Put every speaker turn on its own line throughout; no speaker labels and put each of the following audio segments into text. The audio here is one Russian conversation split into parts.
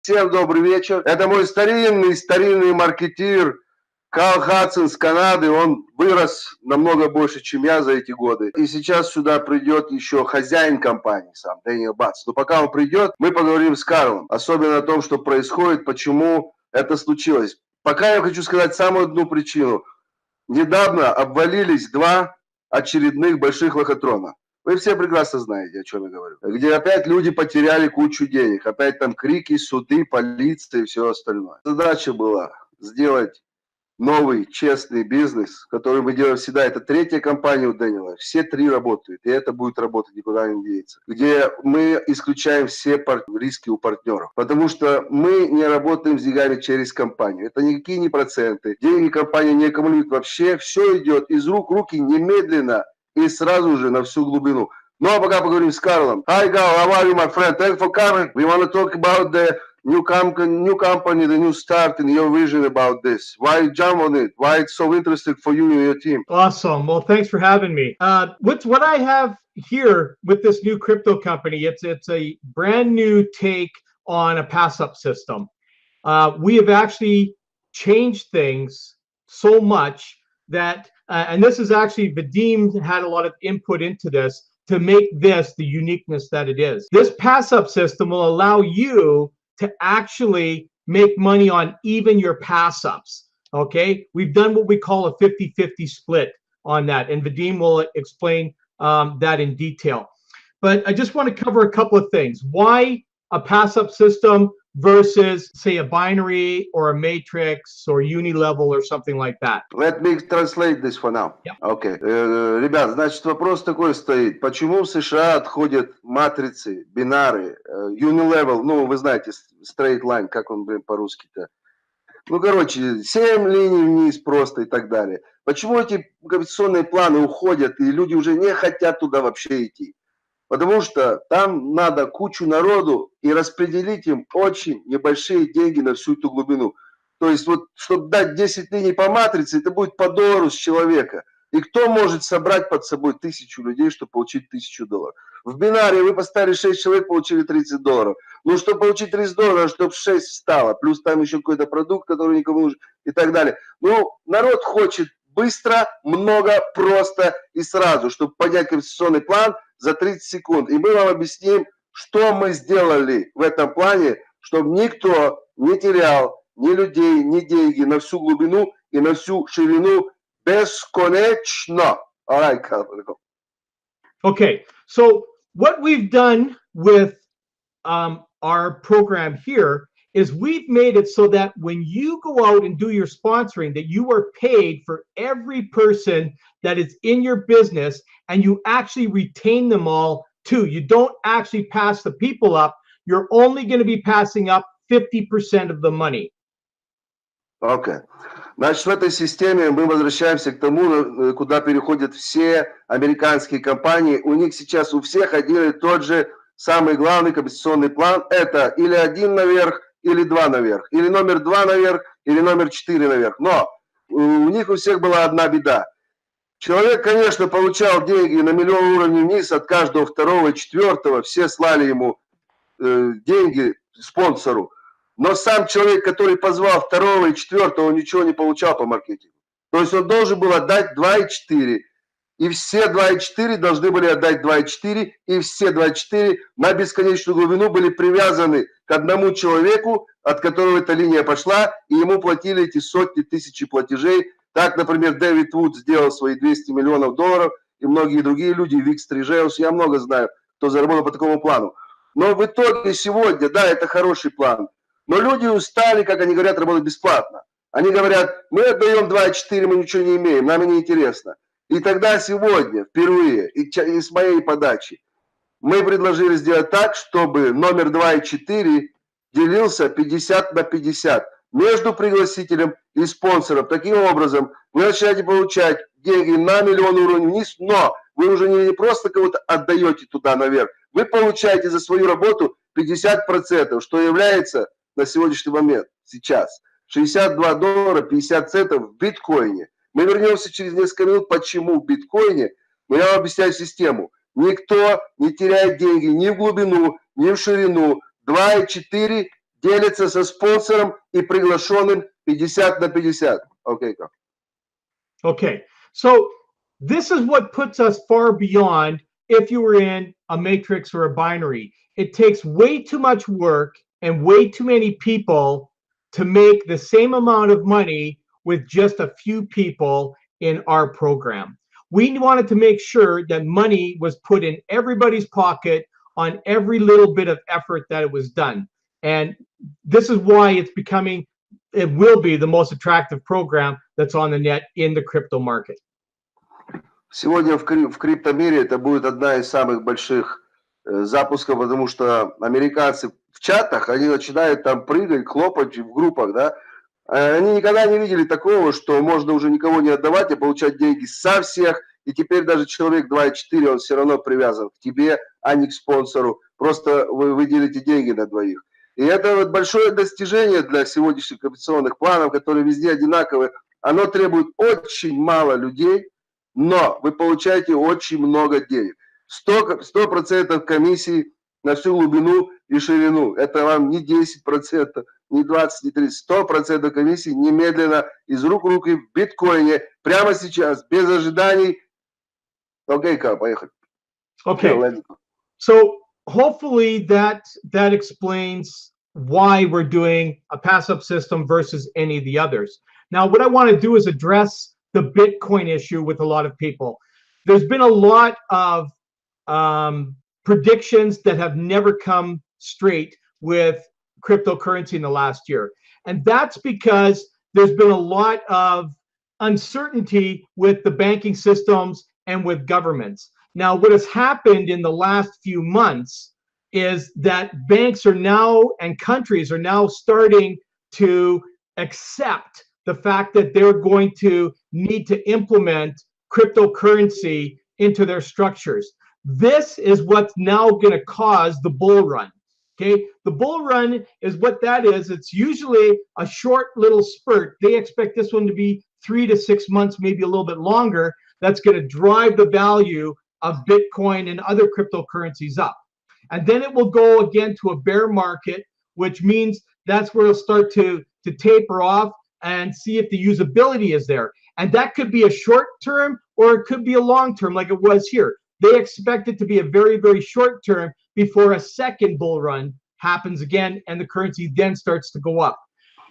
Всем добрый вечер. Это мой старинный маркетир Карл Хадсон с Канады. Он вырос намного больше, чем я за эти годы. И сейчас сюда придет еще хозяин компании сам, Дэниел Батс. Но пока он придет, мы поговорим с Карлом. Особенно о том, что происходит, почему это случилось. Пока я хочу сказать самую одну причину. Недавно обвалились два очередных больших лохотрона. Вы все прекрасно знаете, о чем я говорю. Где опять люди потеряли кучу денег. Опять там крики, суды, полиция и все остальное. Задача была сделать новый честный бизнес, который мы делаем всегда. Это третья компания у Дэниела. Все три работают. И это будет работать, никуда не деется. Где мы исключаем все риски у партнеров. Потому что мы не работаем с деньгами через компанию. Это никакие не проценты. Деньги компания не аккумулирует вообще. Все идет из рук в руки немедленно. И сразу же на всю глубину. Ну а пока поговорим с Карлом. Hi Carl, how are you, my friend? Thanks for coming. We want to talk about the new company, the new start, and your vision about this. Why you jump on it? Why it's so interesting for you and your team?
Awesome. Well, thanks for having me. What I have here with this new crypto company, it's a brand new take on a pass-up system. We have actually changed things so much that and this is actually, Vadim had a lot of input into this to make this the uniqueness that it is. This pass-up system will allow you to actually make money on even your pass-ups, okay? We've done what we call a 50-50 split on that, and Vadim will explain that in detail. But I just want to cover a couple of things. Why a pass-up system versus, say, a binary or a matrix or uni-level or something like that?
Let me translate this for now.
Yeah.
Okay. Ребят, значит, вопрос такой стоит. Почему в США отходят матрицы, бинары, uni-level, ну, вы знаете, straight line, как он, блин, по-русски-то? Ну, короче, 7 линий вниз просто и так далее. Почему эти компетиционные планы уходят, и люди уже не хотят туда вообще идти? Потому что там надо кучу народу и распределить им очень небольшие деньги на всю эту глубину. То есть вот, чтобы дать 10 линий по матрице, это будет по доллару с человека. И кто может собрать под собой 1000 людей, чтобы получить $1000? В бинаре вы поставили 6 человек, получили $30. Ну, чтобы получить $30, чтобы 6 встало. Плюс там еще какой-то продукт, который никому не нужен и так далее. Ну, народ хочет быстро, много, просто и сразу, чтобы поднять компенсационный план за 30 секунд. И мы вам объясним, что мы сделали в этом плане, чтобы никто не терял ни людей, ни деньги на всю глубину и на всю ширину бесконечно. All right, Carl.
Okay, so what we've done with our program here is we've made it so that when you go out and do your sponsoring, that you are paid for every person that is in your business, and you actually retain them all too. You don't actually pass the people up. You're only going to be passing up 50% of the money.
Окей. Значит, в этой системе мы возвращаемся к тому, куда переходят все американские компании. У них сейчас у всех один и тот же самый главный компенсационный план. Это или 1 наверх, или 2 наверх. Или номер 2 наверх, или номер 4 наверх. Но у них у всех была одна беда. Человек, конечно, получал деньги на миллион уровней вниз от каждого второго и четвертого. Все слали ему деньги спонсору. Но сам человек, который позвал второго и четвертого, он ничего не получал по маркетингу. То есть он должен был отдать 2,4. И все 2,4 должны были отдать 2,4. И все 2,4 на бесконечную глубину были привязаны к одному человеку, от которого эта линия пошла. И ему платили эти сотни тысяч платежей. Так, например, Дэвид Вуд сделал свои $200 миллионов. И многие другие люди, Вик Стрижеус, я много знаю, кто заработал по такому плану. Но в итоге сегодня, да, это хороший план. Но люди устали, как они говорят, работать бесплатно. Они говорят, мы отдаем 2,4, мы ничего не имеем, нам не интересно. И тогда сегодня, впервые, и с моей подачи, мы предложили сделать так, чтобы номер 2,4 делился 50 на 50 между пригласителем и спонсором. Таким образом, вы начинаете получать деньги на миллион уровней вниз, но вы уже не просто кого-то отдаете туда наверх, вы получаете за свою работу 50%, что является на сегодняшний момент, сейчас, $62 50 центов в биткоине. Мы вернемся через несколько минут, почему в биткоине, но я вам объясняю систему. Никто не теряет деньги ни в глубину, ни в ширину. 2,4 делится со спонсором и приглашенным 50 на 50. Окей, как?
Okay, so this is what puts us far beyond if you were in a matrix or a binary. It takes way too much work and way too many people to make the same amount of money with just a few people in our program. We wanted to make sure that money was put in everybody's pocket on every little bit of effort that it was done. And this is why it's becoming, it will be the most attractive program that's on the net in the crypto market.
Сегодня в криптомире это будет одна из самых больших запусков, потому что американцы в чатах, они начинают там прыгать, хлопать в группах, да. Они никогда не видели такого, что можно уже никого не отдавать, а получать деньги со всех. И теперь даже человек 2,4, он все равно привязан к тебе, а не к спонсору. Просто вы делите деньги на двоих. И это вот большое достижение для сегодняшних компенсационных планов, которые везде одинаковые. Оно требует очень мало людей, но вы получаете очень много денег. 100% комиссии на всю глубину и ширину. Это вам не 10%, не 20, не 30. 100% комиссии немедленно из рук в руки в биткоине. Прямо сейчас, без ожиданий. Окей, поехали.
Okay, so hopefully that explains why we're doing a pass-up system versus any of the others. Now, what I want to do is address the Bitcoin issue with a lot of people. There's been a lot of predictions that have never come straight with cryptocurrency in the last year. And that's because there's been a lot of uncertainty with the banking systems and with governments. Now, what has happened in the last few months is that banks are now and countries are now starting to accept the fact that they're going to need to implement cryptocurrency into their structures. This is what's now going to cause the bull run. Okay, the bull run is what that is. It's usually a short little spurt. They expect this one to be 3 to 6 months, maybe a little bit longer. That's going to drive the value of Bitcoin and other cryptocurrencies up. And then it will go again to a bear market, which means that's where it'll start to taper off and see if the usability is there. And that could be a short term or it could be a long term like it was here. They expect it to be a very, very short term before a second bull run happens again and the currency then starts to go up.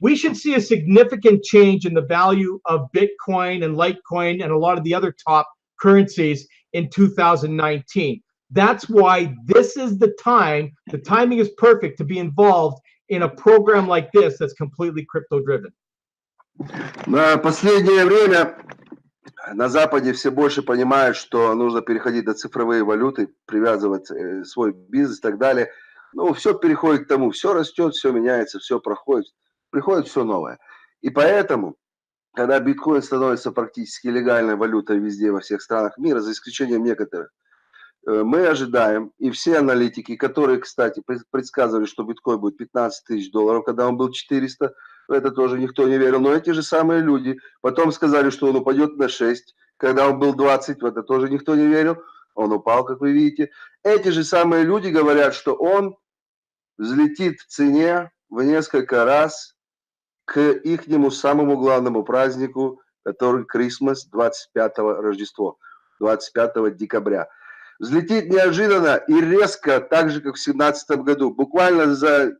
We should see a significant change in the value of Bitcoin and Litecoin and a lot of the other top currencies in 2019. That's why this is the time, the timing is perfect to be involved in a program like this that's completely crypto driven.
На последнее время на Западе все больше понимают, что нужно переходить на цифровые валюты, привязывать свой бизнес и так далее. Ну, все переходит к тому, все растет, все меняется, все проходит, приходит все новое. И поэтому, когда биткоин становится практически легальной валютой везде, во всех странах мира, за исключением некоторых, мы ожидаем, и все аналитики, которые, кстати, предсказывали, что биткоин будет 15 тысяч долларов, когда он был 400, в это тоже никто не верил, но эти же самые люди потом сказали, что он упадет на 6, когда он был 20, в это тоже никто не верил, он упал, как вы видите. Эти же самые люди говорят, что он взлетит в цене в несколько раз к ихнему самому главному празднику, который Christmas, 25-го Рождество, 25 декабря. Взлетит неожиданно и резко, так же, как в 2017 году. Буквально за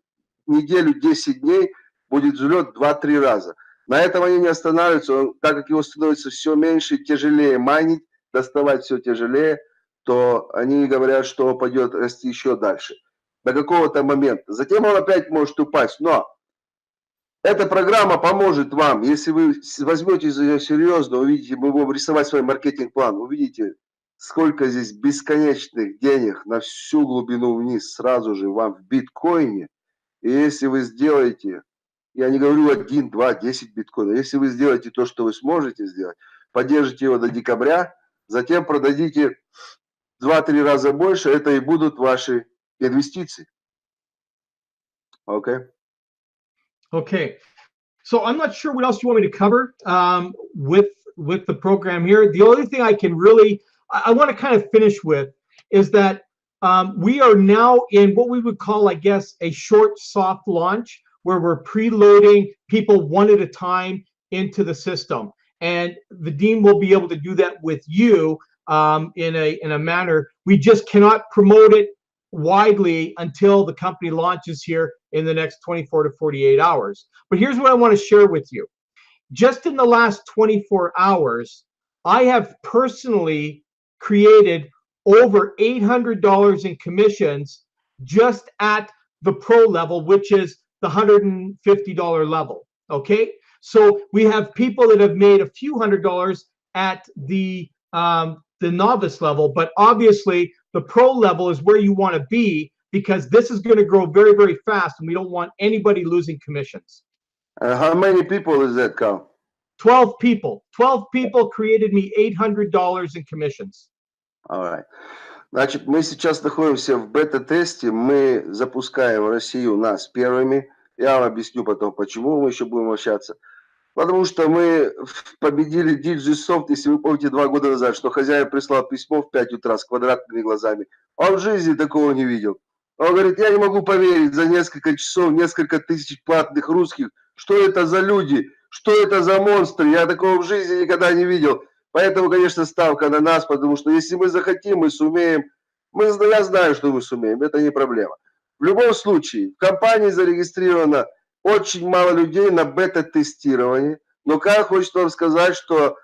неделю, 10 дней будет взлет 2-3 раза. На этом они не останавливаются, так как его становится все меньше и тяжелее майнить, доставать все тяжелее, то они говорят, что он пойдет расти еще дальше. До какого-то момента. Затем он опять может упасть. Но эта программа поможет вам, если вы возьмете ее серьезно, увидите, мы будем рисовать свой маркетинг-план, увидите, сколько здесь бесконечных денег на всю глубину вниз сразу же вам в биткоине. И если вы сделаете, я не говорю 1, 2, 10 биткоинов, если вы сделаете то, что вы сможете сделать, поддержите его до декабря, затем продадите 2-3 раза больше, это и будут ваши инвестиции. Okay?
Okay. So I'm not sure what else you want me to cover with the program here. The only thing I can really, I want to kind of finish with is that we are now in what we would call, I guess, a short soft launch, where we're preloading people one at a time into the system. And Vadim will be able to do that with you in a manner. We just cannot promote it widely until the company launches here in the next 24 to 48 hours. But here's what I want to share with you. Just in the last 24 hours, I have personally created over $800 in commissions just at the pro level, which is the $150 level. Okay, so we have people that have made a few $100s at the novice level, but obviously the pro level is where you want to be, because this is going to grow very, very fast, and we don't want anybody losing commissions.
How many people is that, Carl?
12 people. 12 people created me $800 in commissions.
All right. Значит, мы сейчас находимся в бета-тесте, мы запускаем Россию нас первыми. Я вам объясню потом, почему мы еще будем общаться. Потому что мы победили Digisoft, если вы помните, 2 года назад, что хозяин прислал письмо в 5 утра с квадратными глазами. Он в жизни такого не видел. Он говорит, я не могу поверить, за несколько часов, несколько тысяч платных русских, что это за люди, что это за монстры, я такого в жизни никогда не видел. Поэтому, конечно, ставка на нас, потому что если мы захотим, мы сумеем. Я знаю, что мы сумеем, это не проблема. В любом случае, в компании зарегистрировано очень мало людей на бета-тестировании. Но Карл хочет вам сказать, что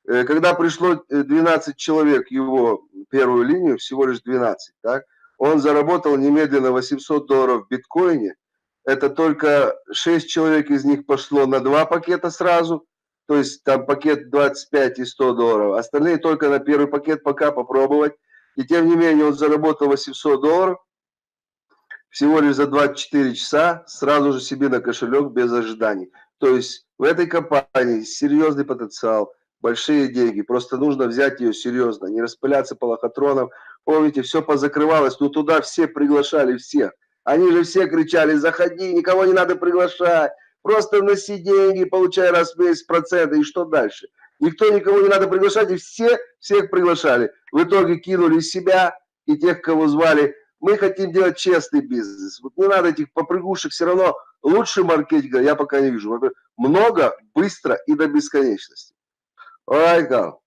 когда пришло 12 человек в его первую линию, всего лишь 12, так, он заработал немедленно $800 в биткоине. Это только 6 человек из них пошло на 2 пакета сразу. То есть там пакет 25 и $100. Остальные только на первый пакет пока попробовать. И тем не менее он заработал $800 всего лишь за 24 часа, сразу же себе на кошелек без ожиданий. То есть в этой компании серьезный потенциал, большие деньги. Просто нужно взять ее серьезно, не распыляться по лохотронам. Помните, все позакрывалось, но туда все приглашали всех. Они же все кричали, заходи, никого не надо приглашать. Просто носи деньги, получай раз в месяц проценты, и что дальше? Никто никого не надо приглашать, и всех приглашали. В итоге кинули себя и тех, кого звали. Мы хотим делать честный бизнес. Вот не надо этих попрыгушек, все равно лучше маркетинга я пока не вижу. Много, быстро и до бесконечности. All right, go.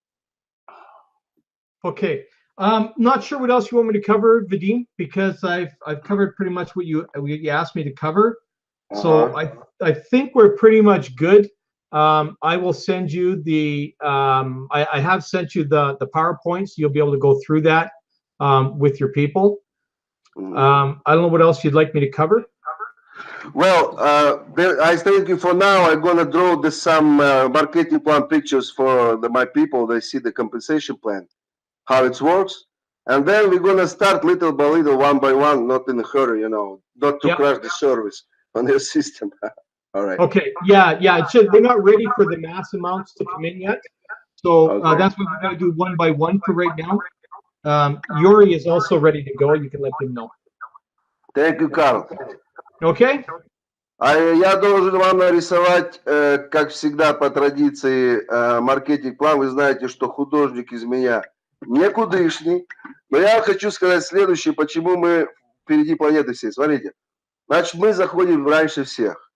Okay. Not sure what else you want me to cover, Vadim, because I've covered pretty much what you asked me to cover. So I think we're pretty much good. I will send you the I have sent you the PowerPoints. You'll be able to go through that with your people. I don't know what else you'd like me to cover.
Well, I think for now I'm gonna draw some marketing plan pictures for my people. They see the compensation plan, how it works, and then we're gonna start little by little, one by one, not in a hurry, you know, not to crash the service on your system. All right.
Okay. Yeah. They're not ready for the mass amounts to come in yet, so that's what we're gonna do one by one for right now. Yuri is also ready to go. You can let him know.
Thank you, Carl.
Okay.
Я должен вам нарисовать, как всегда, по традиции, маркетинг-план. Вы знаете, что художник из меня никудышний. Но я хочу сказать следующее, почему мы впереди планеты всей. Смотрите, значит, мы заходим раньше всех.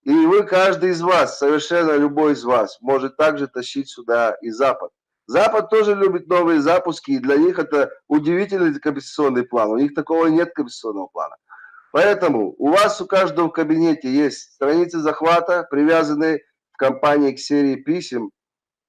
И вы, каждый из вас, совершенно любой из вас, может также тащить сюда и Запад. Запад тоже любит новые запуски, и для них это удивительный компенсационный план. У них такого нет компенсационного плана. Поэтому у вас у каждого в кабинете есть страницы захвата, привязанные в компании к серии писем,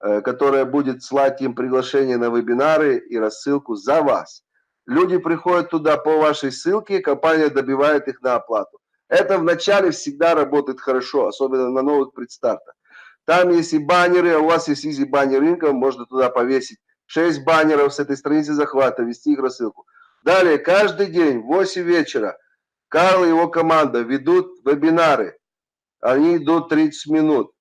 которая будет слать им приглашение на вебинары и рассылку за вас. Люди приходят туда по вашей ссылке, компания добивает их на оплату. Это вначале всегда работает хорошо, особенно на новых предстартах. Там есть и баннеры, а у вас есть easy баннер инком, можно туда повесить 6 баннеров с этой страницы захвата, вести их рассылку. Далее, каждый день в 8 вечера Карл и его команда ведут вебинары. Они идут 30 минут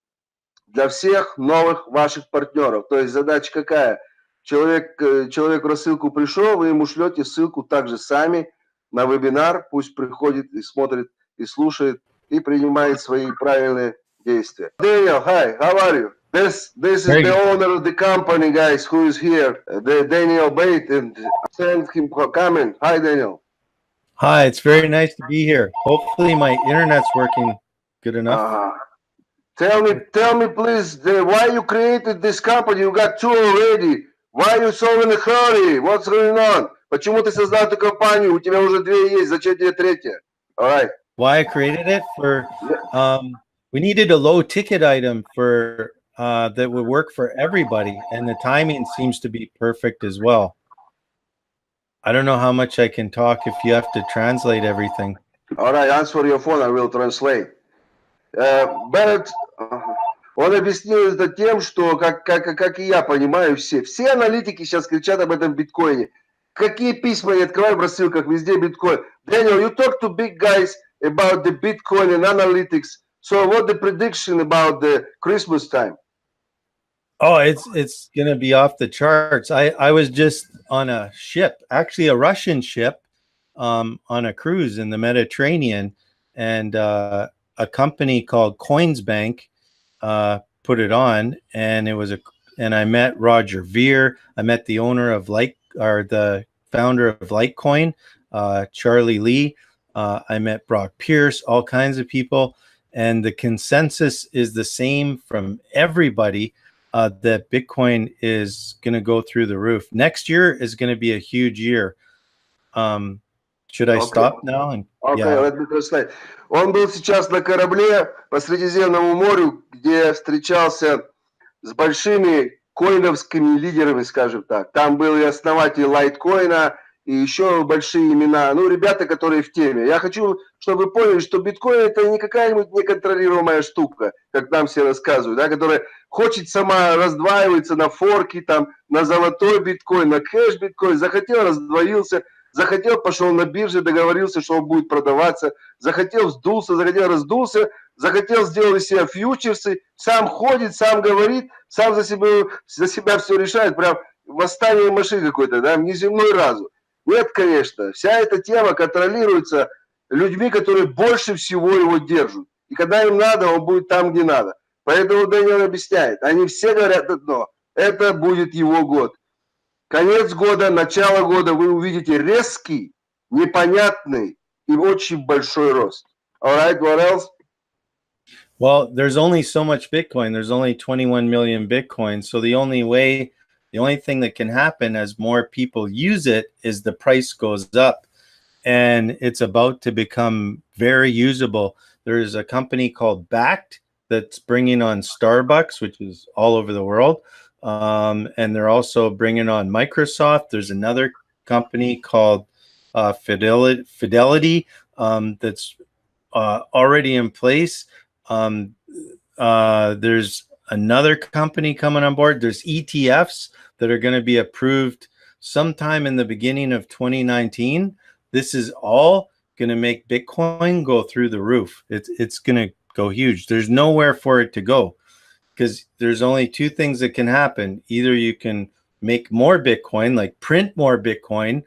для всех новых ваших партнеров. То есть задача какая? Человек в рассылку пришел, вы ему шлете ссылку также сами на вебинар. Пусть приходит и смотрит, и слушает, и принимает свои правильные действия. Daniel, hi, how are you? This is
Very
the
good.
owner of the company, guys, who is here, the Daniel Bate, and send him comment. Hi, Daniel.
Hi, it's very nice to be here. Hopefully my internet's working good enough.
Tell me, please, why you created this company? You got two already. Why you so in a hurry? What's going on? Почему ты создал эту компанию? У тебя уже две есть. Зачем тебе третья? All right.
Why I created it for, we needed a low ticket item for that would work for everybody, and the timing seems to be perfect as well. I don't know how much I can talk if you have to translate everything.
All right, answer your phone, I will translate. But он объяснил это тем, что, как и я понимаю, все аналитики сейчас кричат об этом биткоине. Какие письма я открываю в рассылках, везде биткоин. Daniel, you talk to big guys about the Bitcoin and analytics. So what the prediction about the Christmas time?
Oh, it's gonna be off the charts. I was just on a ship, actually a Russian ship, on a cruise in the Mediterranean, and a company called Coinsbank put it on, and and I met Roger Ver. I met the owner of the founder of Litecoin, Charlie Lee. I met Brock Pierce, all kinds of people, and the consensus is the same from everybody. That Bitcoin is going to go through the roof. Next year is going to be a huge year. Should I stop now?
Let me translate. Он был сейчас на корабле по Средиземному морю, где встречался с большими коиновскими лидерами, скажем так. Там был и основатель лайткоина, и еще большие имена. Ну, ребята, которые в теме. Я хочу, чтобы вы поняли, что биткоин это не какая-нибудь неконтролируемая штука, как нам все рассказывают, да, которая хочет сама раздваиваться на форки, там, на золотой биткоин, на кэш биткоин. Захотел, раздвоился. Захотел, пошел на бирже, договорился, что он будет продаваться. Захотел, сдулся, захотел, раздулся. Захотел, сделал из себя фьючерсы. Сам ходит, сам говорит, сам за себя все решает. Прям восстание машин какое-то, да, внеземной разум. Нет, конечно. Вся эта тема контролируется людьми, которые больше всего его держат. И когда им надо, он будет там, где надо. Поэтому Дэниел объясняет. Они все говорят одно. Это будет его год. Конец года, начало года вы увидите резкий, непонятный и очень большой рост. All right, what else?
Well, there's only so much Bitcoin. There's only 21 million Bitcoin. So the only thing that can happen as more people use it is the price goes up, and it's about to become very usable. There's a company called Backed that's bringing on Starbucks, which is all over the world. And they're also bringing on Microsoft. There's another company called Fidelity that's already in place. There's another company coming on board. There's ETFs that are going to be approved sometime in the beginning of 2019. This is all going to make Bitcoin go through the roof. It's going to go huge. There's nowhere for it to go. Because there's only two things that can happen. Either you can make more Bitcoin, like print more Bitcoin,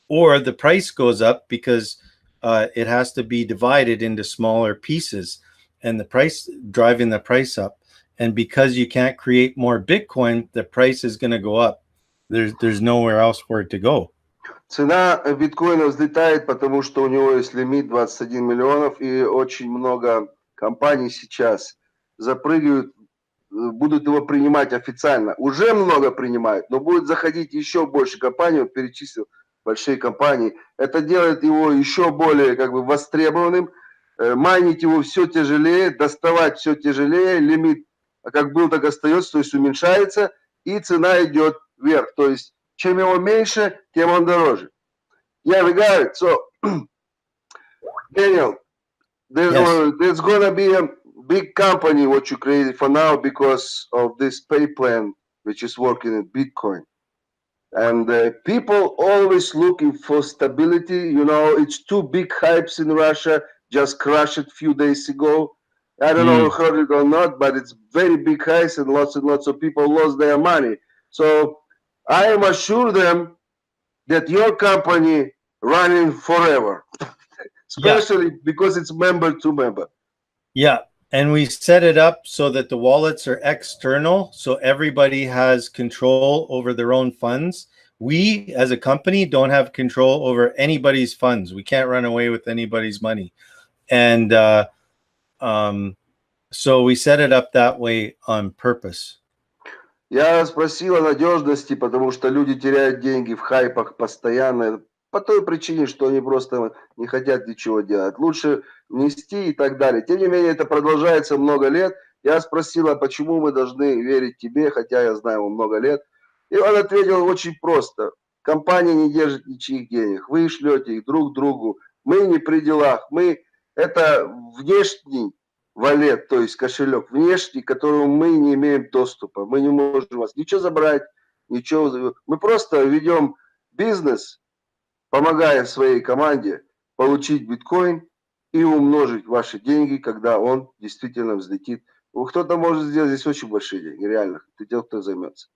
or the price goes up because it has to be divided into smaller pieces, and the price driving the price up. And because you can't create more Bitcoin, the price is going to go up. There's nowhere else for it to go.
Цена биткоина взлетает, потому что у него есть лимит 21 миллионов, и очень много компаний сейчас запрыгивают, будут его принимать официально. Уже много принимают, но будет заходить еще больше компаний. Он перечислил большие компании. Это делает его еще более востребованным. Майнить его все тяжелее, доставать все тяжелее. Лимит как был, так остается, то есть уменьшается. И цена идет вверх. То есть чем его меньше, тем он дороже. Yeah, we got it. So, Daniel, there's gonna be a big company what you created for now because of this pay plan which is working in Bitcoin, and people always looking for stability. You know, it's two big hypes in Russia just crashed a few days ago. I don't know if you heard it or not, but it's very big hypes and lots of people lost their money. So I am assure them that your company running forever, especially because it's member to member.
Yeah. And we set it up so that the wallets are external, so everybody has control over their own funds. We, as a company, don't have control over anybody's funds. We can't run away with anybody's money. And so we set it up that way on purpose.
Я спросил о надежности, потому что люди теряют деньги в хайпах постоянно, по той причине, что они просто не хотят ничего делать. Лучше внести и так далее. Тем не менее, это продолжается много лет. Я спросил, а почему мы должны верить тебе, хотя я знаю его много лет. И он ответил очень просто. Компания не держит ничьих денег. Вы шлете их друг другу. Мы не при делах. Мы это внешний валет, то есть кошелек внешний, к которому мы не имеем доступа. Мы не можем вас ничего забрать, ничего. Мы просто ведем бизнес, помогая своей команде получить биткоин и умножить ваши деньги, когда он действительно взлетит. Кто-то может сделать здесь очень большие деньги, реально. Это тот, кто займется.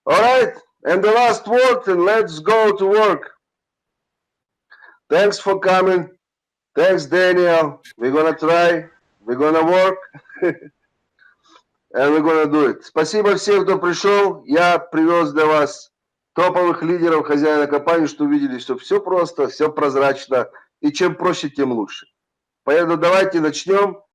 Alright, and the last word, and let's go to work. Thanks for coming. Thanks, Daniel. We're gonna try. We're gonna work. And we're gonna do it. Спасибо всем, кто пришел. Я привез для вас топовых лидеров, хозяина компании, что увидели, что все просто, все прозрачно. И чем проще, тем лучше. Поэтому давайте начнем.